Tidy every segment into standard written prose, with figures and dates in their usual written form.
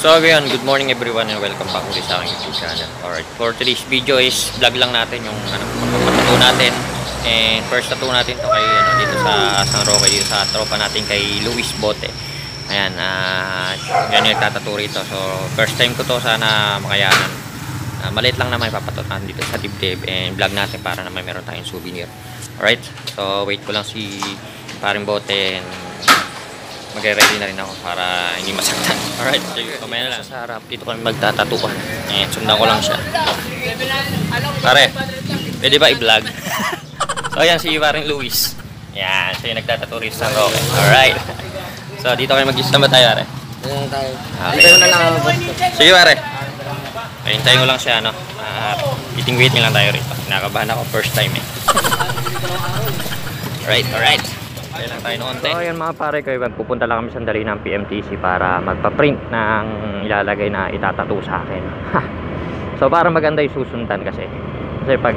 So again, good morning everyone and welcome back ulit sa aking YouTube channel. Alright, for today's video is vlog lang natin yung tattoo natin. And first tattoo natin to kay dito sa San Roque, dito sa tropa natin kay Luis Bote. Ayan, yan yung nagtatattoo rito. So first time ko to, sana makayanan. Maliit lang naman ipapatot natin dito sa dibdib and vlog natin para naman meron tayong souvenir. Alright, so wait ko lang si paring Bote and magre-ready na rin ako para hindi masaktan. Alright, kumaya na lang sa harap. Dito kami magtatatuan. Eh, sundan ko lang siya. Pare, pwede ba i-vlog? So, ayan si paring Luis. Yan, siya yung nagtatato rin sa San Roque. Alright. So, dito kami mag-isla ba tayo, pare? Ayan tayo. Okay. Na lang ako. Sige, pare. Hintayin ko lang siya, no? Waiting lang tayo rito. Kinakabahan ako, first time eh. Alright. Kaya lang tayo noon. So ayan mga pare, kayo magpupunta lang kami sandali ng PMTC para magpa-print ng ilalagay na itatattoo sa akin. So para maganda yung susundan kasi pag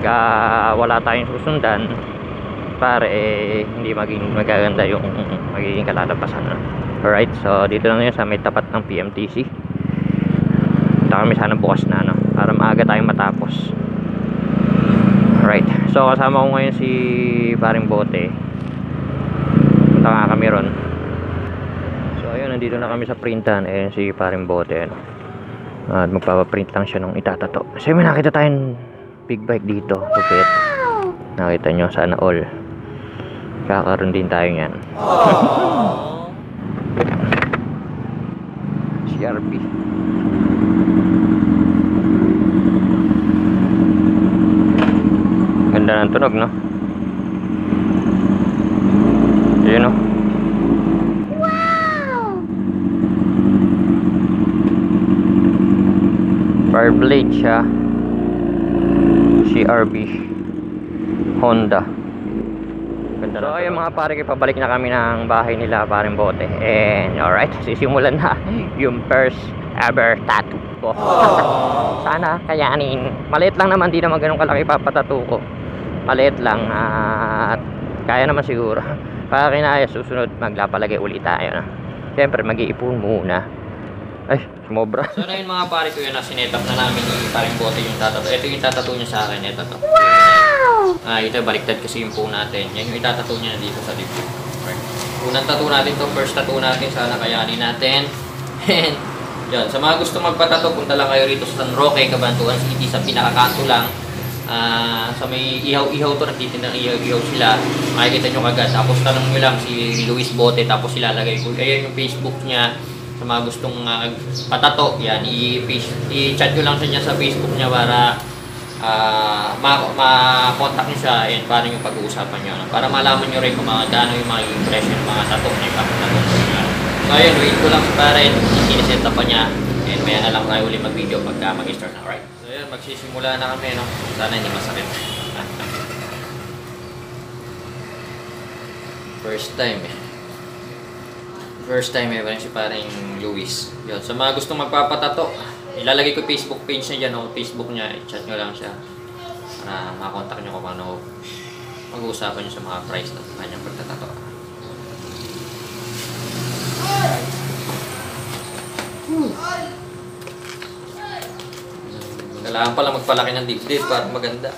wala tayong susundan pare hindi magaganda yung magiging kalalabasan. Alright, so dito lang yun sa may tapat ng PMTC. Punta kami sana bukas na para maaga tayong matapos. Alright, so kasama ko ngayon si paring Bote. Punta nga kami ron. So ayun, nandito na kami sa printan. Ayan si paring Bote at magpapaprint lang siya nung itatato. So may nakita tayong big bike dito, tupit. Nakita nyo, sana all kakaroon din tayo nyan. CRP. Ganda ng tunog, no? Yun, no? Wow! Fireblade siya. CRB Honda. Ganda. So ayun mga pare, pabalik na kami ng bahay nila paring Bote. And alright, sisimulan na yung first ever tattoo ko. Sana kayanin. Maliit lang naman, di naman ganun kalaki papatattoo ko. Maliit lang at kaya naman siguro. Para kinaya susunod maglapalagay ulit tayo na. Siyempre mag-iipon muna. Ay, sumobra. So na yun mga pare ko, yun na sinetap na namin yung paring Bote yung tatato. Ito yung tatato niya sa akin. Ito to. Wow! Ito baliktad kasi yung po natin. Yan yung itatato niya dito sa dibdib. Right. Unang tattoo natin to, first tattoo natin. Sana kayanin natin. And yun, sa mga gusto magpatato, punta lang kayo rito sa San Roque, Cabanatuan City, sa pinakakanto lang. Sa may ihaw-ihaw to, nagtitindang ihaw-ihaw sila, makikita nyo kagad. Tapos tanong nyo lang si Luis Bote, tapos ilalagay ko. Ayan yung Facebook niya. Sa mga gustong patato, yan, i-chat nyo lang siya sa Facebook niya para ma-contact nyo siya and para yung pag-uusapan nyo. Para malaman nyo rin kung gaano yung mga impression ng mga tato na ipapatato niya. So ayun, wait ko lang para i-set up pa niya and maya na lang tayo ulit mag-video pagka mag-start na. Alright. So yun, magsisimula na kami, no? Sana hindi masakit. First time si paring Luis. Yun, sa mga gustong magpapatato, ilalagay ko Facebook page niya dyan, o Facebook niya, i-chat nyo lang siya para makakontak nyo kung ano mag-uusapan nyo sa mga price ng kanyang pagtatato. Kailangan pala magpalaki ng dibdib para maganda.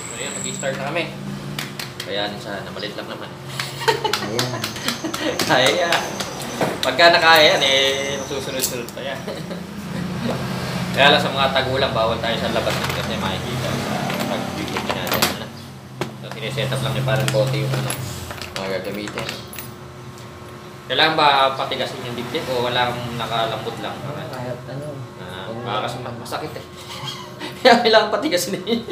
So yun, nag-start na kami. Kaya sana, maliit lang naman. Kaya. Pagka nakaya yan, masusunod-sunod pa yan. Kaya lang sa mga tagulang, bawal tayo sa labas kasi makikita sa pag-video natin. So sineset up lang ni parang Bote yung mga gagamitin. Kailangan ba patigasin yung dibdib o walang nakalambot lang? Kahit ano. Kasi masakit eh. Kaya kailangan patigasin eh.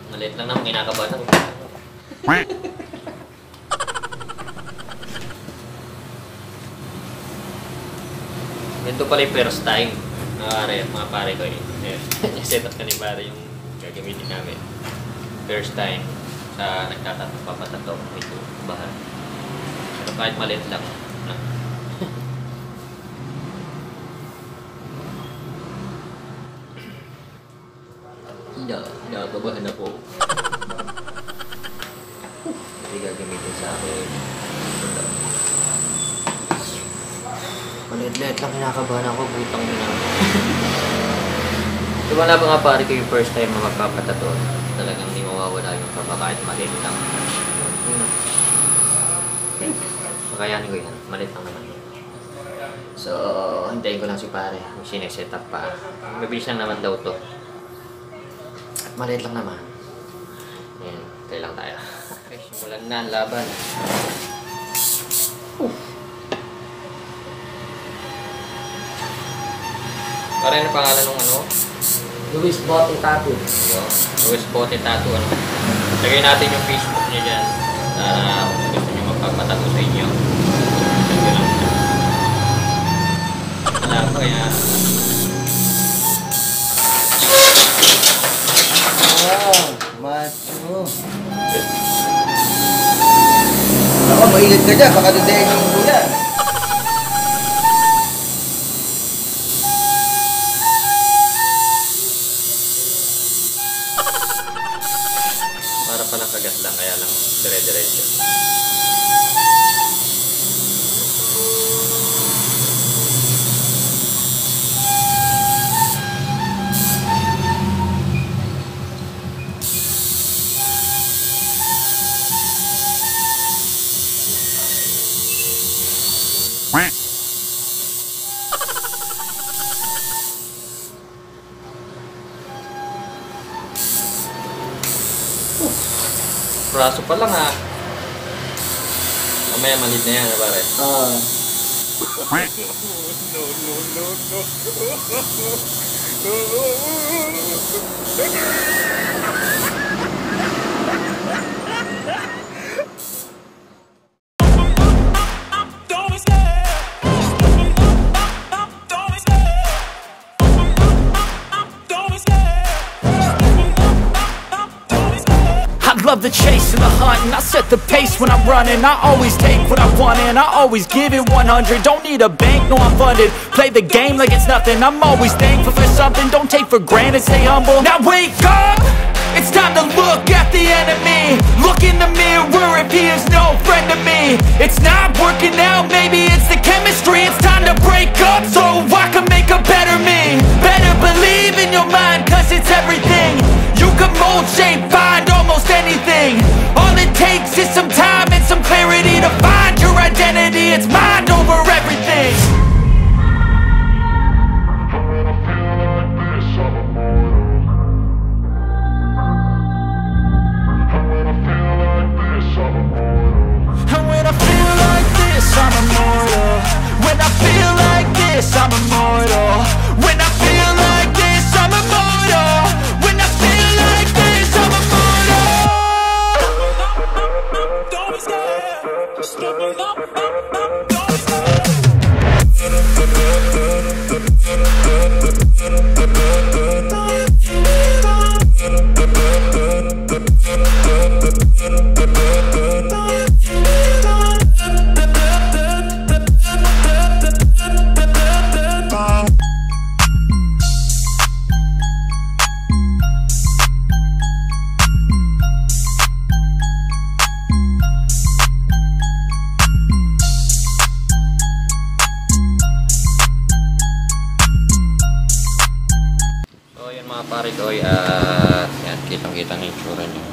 Maliit lang naman, kinakabahan ako. Ito pala yung first time. Mga pare ko eh. Set up ka ni pare yung gagamitin namin. First time sa nagpapatato. Ito, bahan. Pero kahit maliit lang. kinakabahan na po. Hindi gagamitin sa akin. Malit-let lang kinakabahan ako, butang na. Wala ba nga pare ko yung first time na magpapatato? Talagang hindi mawawala yung kaba kahit malit lang. Makayanin ko yan, malit lang naman. So, hintayin ko lang si pare. Sineset up pa. Mabilis lang naman daw to. At maliit lang naman. Ayan, tayo lang tayo. Okay, simulan na ang laban. Pare, ano pangalan ng ano? Luis Bote Tattoo. Luis Bote Tattoo. Ano? Lagay natin yung Facebook niya dyan. Kung gusto nyo magpapatato sa inyo. Wala ko yan. Macho. Ako, mainit ka dyan. Baka dadayin yung kuya. Para palang kagat lang, kaya lang dire-diretso. Braso pa lang ha. Mamaya malit na yan, pare. Love the chase and the hunt, and I set the pace when I'm running. I always take what I want and I always give it 100. Don't need a bank, no I'm funded. Play the game like it's nothing. I'm always thankful for something. Don't take for granted, stay humble. Now wake up! It's time to look at the enemy. Look in the mirror if he is no friend to me. It's not working out, maybe it's the chemistry. It's time to break up so I can make a better me. Better believe in your mind, cause it's everything. You can mold, shape, find almost anything. All it takes is some time and some clarity to find your identity. It's mind over everything. And when I feel like this, I'm immortal. When I feel like this, I'm immortal. When I feel like this, I'm immortal. When I feel like this, I'm immortal. Don't be scared. Just double up, don't be scared. Pare ko yan, kitang-kita ng itsura niya.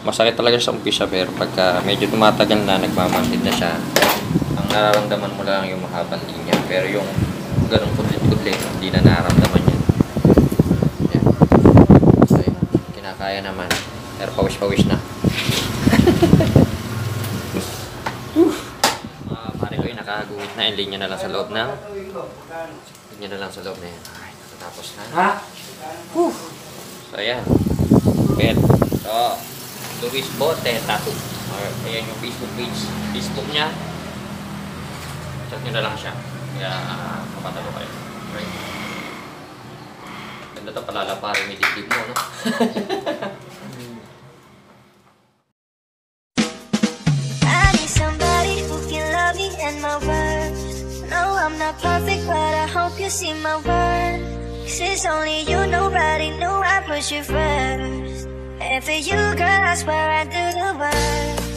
Masakit talaga sa umpisa, pero pagka medyo tumatagal na, nagmamasid na siya, ang nararamdaman mo lang yung mahabang linya, pero yung ganong kudlit-kudlit, hindi na nararamdaman yan. Yan. So, yun, kinakaya naman, pero pawis-pawis na. Pare ko yung nakaguhit na, yung linya na lang sa loob ng linya na lang sa loob na yan. Alright, natatapos na. Ha? So, ayan. Okay. So, Luis Bote Tattoo. Ayan yung Facebook page. Facebook niya. Chat nyo na lang siya. Kaya, kapatalo kayo. Right. Ganda ito palala pare, may dibdib mo, no? I need somebody who can love me and my words. No, I'm not perfect, but I hope you see my worth. Since only you, nobody knew I put you first. And for you, girl, I swear I do the worst.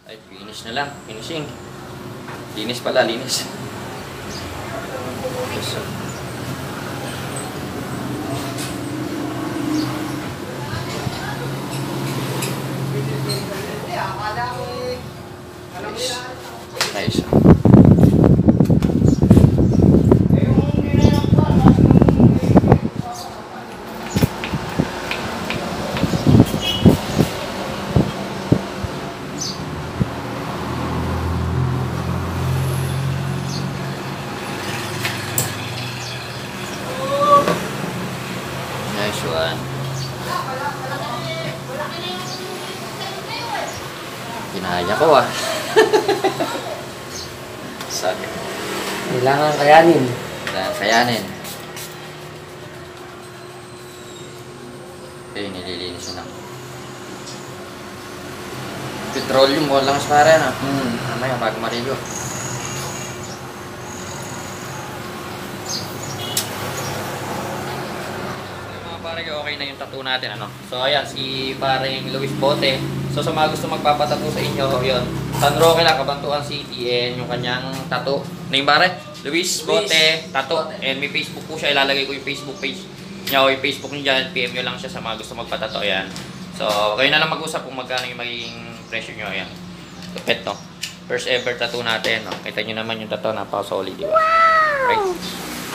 Ay, finish na lang. Finishing. Linis pala, linis. Yes, sir. Nice. Nice one. Kinaya ko ah. Sabi. Kailangan kayanin. Kayanin. Okay, nililinis na. Petroleum, walang para na. Mamaya, bago marigo. Okay na yung tattoo natin, ano. So ayan, si paring Luis Bote. So sa mga gusto magpapatattoo sa inyo, yun, San Roque lang, Cabantuan City, and yung kanyang tattoo. Name pare? Luis Bote Tattoo. And may Facebook po siya, ilalagay ko yung Facebook page niya o yung Facebook niya dyan. PM nyo lang siya sa mga gusto magpatattoo, ayan. So kayo na lang mag-usap kung magkano yung magiging presyo nyo, ayan. Tupet, no? First ever tattoo natin, no? Kita nyo naman yung tattoo, napaka-solid, di ba? Right?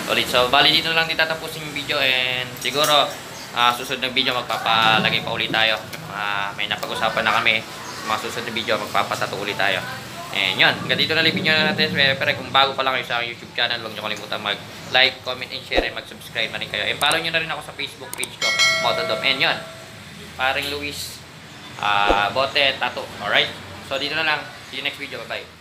Solid. So bali dito lang tatapusin yung video, and siguro susunod na video magpapalagay pa ulit tayo. May napag-usapan na kami. Mga susunod na video magpapatato ulit tayo. And yun, hanggang dito na lang video natin. Pero kung bago pa lang kayo sa YouTube channel, huwag nyo kalimutan mag-like, comment, and share, and mag-subscribe na rin kayo. And follow nyo na rin ako sa Facebook page ko, Motodom. And yun, paring Luis Bote Tattoo. Alright? So dito na lang. See you next video. Bye-bye.